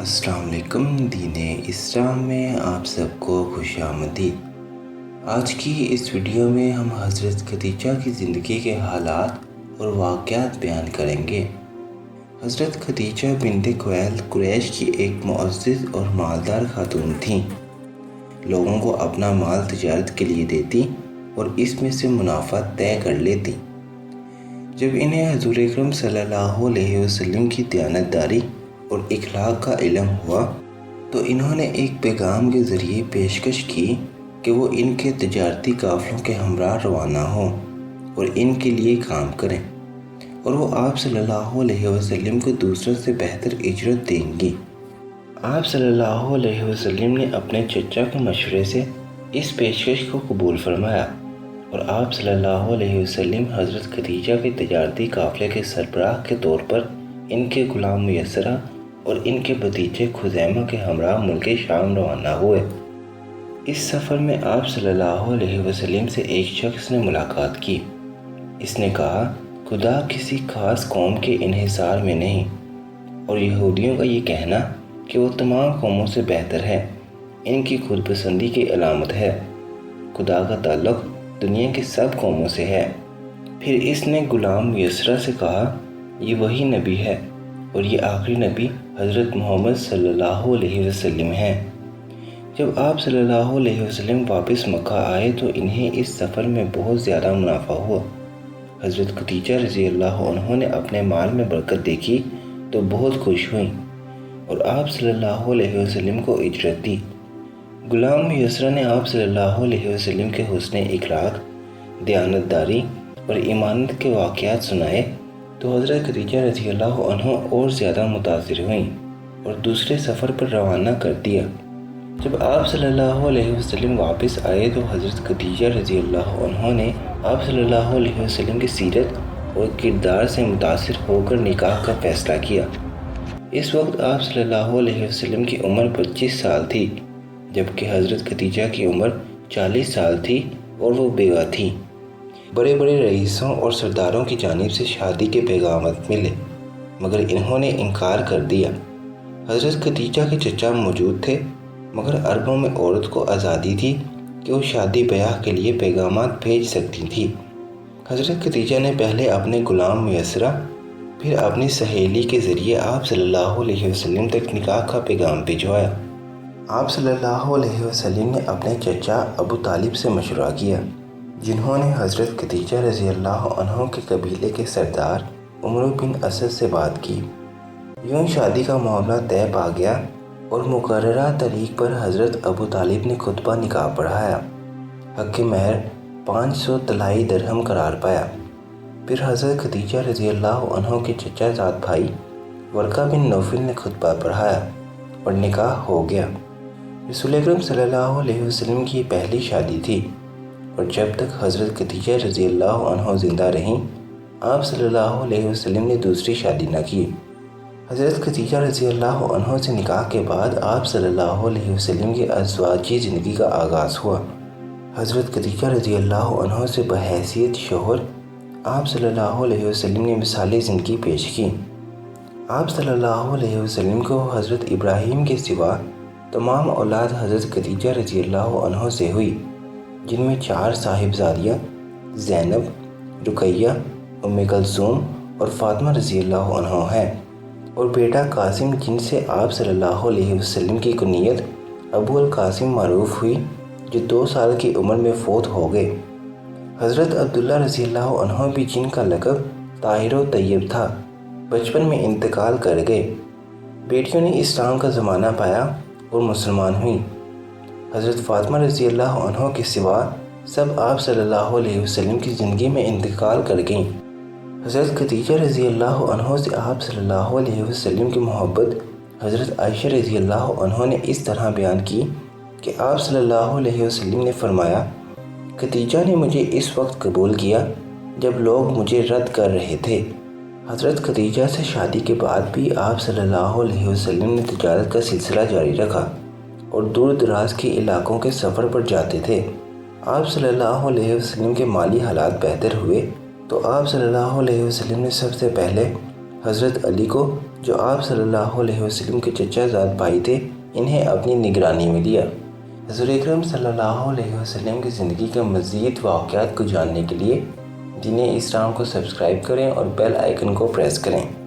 السلام علیکم۔ دین اسلام میں آپ سب کو خوش آمدید۔ آج کی اس ویڈیو میں ہم حضرت خدیجہ کی زندگی کے حالات اور واقعات بیان کریں گے۔ حضرت خدیجہ بنت خویلد قریش کی ایک معزز اور مالدار خاتون تھیں۔ لوگوں کو اپنا مال تجارت کے لیے دیتی اور اس میں سے منافع طے کر لیتی۔ جب انہیں حضور اکرم صلی اللہ علیہ وسلم کی دیانتداری اور اخلاق کا علم ہوا تو انہوں نے ایک پیغام کے ذریعے پیشکش کی کہ وہ ان کے تجارتی قافلوں کے ہمراہ روانہ ہوں اور ان کے لیے کام کریں، اور وہ آپ صلی اللہ علیہ وسلم کو دوسروں سے بہتر اجرت دیں گی۔ آپ صلی اللہ علیہ وسلم نے اپنے چچا کے مشورے سے اس پیشکش کو قبول فرمایا، اور آپ صلی اللہ علیہ وسلم حضرت خدیجہ کے تجارتی قافلے کے سربراہ کے طور پر ان کے غلام میسرہ اور ان کے بھتیجے خزیمہ کے ہمراہ ملک شام روانہ ہوئے۔ اس سفر میں آپ صلی اللہ علیہ وسلم سے ایک شخص نے ملاقات کی۔ اس نے کہا، خدا کسی خاص قوم کے انحصار میں نہیں، اور یہودیوں کا یہ کہنا کہ وہ تمام قوموں سے بہتر ہے ان کی خود پسندی کی علامت ہے۔ خدا کا تعلق دنیا کی سب قوموں سے ہے۔ پھر اس نے غلام میسرہ سے کہا، یہ وہی نبی ہے اور یہ آخری نبی حضرت محمد صلی اللہ علیہ وسلم ہیں۔ جب آپ صلی اللہ علیہ وسلم واپس مکہ آئے تو انہیں اس سفر میں بہت زیادہ منافع ہوا۔ حضرت خدیجہ رضی اللہ عنہ نے اپنے مال میں برکت دیکھی تو بہت خوش ہوئیں اور آپ صلی اللہ علیہ وسلم کو اجرت دی۔ غلام میسرہ نے آپ صلی اللہ علیہ وسلم کے حسن اخلاق، دیانتداری اور ایمانت کے واقعات سنائے تو حضرت خدیجہ رضی اللہ عنہ اور زیادہ متاثر ہوئیں اور دوسرے سفر پر روانہ کر دیا۔ جب آپ صلی اللہ علیہ وسلم واپس آئے تو حضرت خدیجہ رضی اللہ عنہ نے آپ صلی اللہ علیہ وسلم کی سیرت اور کردار سے متاثر ہو کر نکاح کا فیصلہ کیا۔ اس وقت آپ صلی اللہ علیہ وسلم کی عمر 25 سال تھی، جبکہ حضرت خدیجہ کی عمر 40 سال تھی اور وہ بیوہ تھی۔ بڑے بڑے رئیسوں اور سرداروں کی جانب سے شادی کے پیغامات ملے، مگر انہوں نے انکار کر دیا۔ حضرت خدیجہ کے چچا موجود تھے، مگر عربوں میں عورت کو آزادی تھی کہ وہ شادی بیاہ کے لیے پیغامات بھیج سکتی تھی۔ حضرت خدیجہ نے پہلے اپنے غلام میسرہ پھر اپنی سہیلی کے ذریعے آپ صلی اللہ علیہ وسلم تک نکاح کا پیغام بھجوایا۔ آپ صلی اللہ علیہ وسلم نے اپنے چچا ابو طالب سے مشورہ کیا، جنہوں نے حضرت خدیجہ رضی اللہ عنہ کے قبیلے کے سردار عمرو بن اسد سے بات کی۔ یوں شادی کا معاملہ طے پا گیا اور مقررہ تاریخ پر حضرت ابو طالب نے خطبہ نکاح پڑھایا۔ حق مہر 500 طلائی درہم قرار پایا۔ پھر حضرت خدیجہ رضی اللہ عنہ کے چچا زاد بھائی ورقہ بن نوفل نے خطبہ پڑھایا اور نکاح ہو گیا۔ رسول اکرم صلی اللہ علیہ وسلم کی پہلی شادی تھی، اور جب تک حضرت خدیجہ رضی اللہ عنہ زندہ رہیں آپ صلی اللہ علیہ وسلم نے دوسری شادی نہ کی۔ حضرت خدیجہ رضی اللہ عنہ سے نکاح کے بعد آپ صلی اللہ علیہ وسلم کی ازواجی زندگی کا آغاز ہوا۔ حضرت خدیجہ رضی اللہ عنہ سے بحیثیت شوہر آپ صلی اللہ علیہ وسلم نے مثالی زندگی پیش کی۔ آپ صلی اللہ علیہ وسلم کو حضرت ابراہیم کے سوا تمام اولاد حضرت خدیجہ رضی اللہ عنہ سے ہوئی، جن میں 4 صاحبزادیاں زینب، رقیہ، ام کلثوم اور فاطمہ رضی اللہ عنہ ہیں، اور بیٹا قاسم جن سے آپ صلی اللہ علیہ وسلم کی کنیت ابو القاسم معروف ہوئی، جو 2 سال کی عمر میں فوت ہو گئے۔ حضرت عبداللہ رضی اللہ عنہ بھی، جن کا لقب طاہر و طیب تھا، بچپن میں انتقال کر گئے۔ بیٹیوں نے اسلام کا زمانہ پایا اور مسلمان ہوئیں۔ حضرت فاطمہ رضی اللہ عنہ کے سوا سب آپ صلی اللہ علیہ وسلم کی زندگی میں انتقال کر گئیں۔ حضرت خدیجہ رضی اللہ عنہ سے آپ صلی اللہ علیہ وسلم کی محبت حضرت عائشہ رضی اللہ عنہ نے اس طرح بیان کی کہ آپ صلی اللہ علیہ وسلم نے فرمایا، خدیجہ نے مجھے اس وقت قبول کیا جب لوگ مجھے رد کر رہے تھے۔ حضرت خدیجہ سے شادی کے بعد بھی آپ صلی اللہ علیہ وسلم نے تجارت کا سلسلہ جاری رکھا اور دور دراز کے علاقوں کے سفر پر جاتے تھے۔ آپ صلی اللہ علیہ وسلم کے مالی حالات بہتر ہوئے تو آپ صلی اللہ علیہ وسلم نے سب سے پہلے حضرت علی کو جو آپ صلی اللہ علیہ وسلم کے چچا زاد بھائی تھے، انہیں اپنی نگرانی میں لیا۔ حضور اکرم صلی اللہ علیہ وسلم کی زندگی کے مزید واقعات کو جاننے کے لیے دین اسلام کو سبسکرائب کریں اور بیل آئیکن کو پریس کریں۔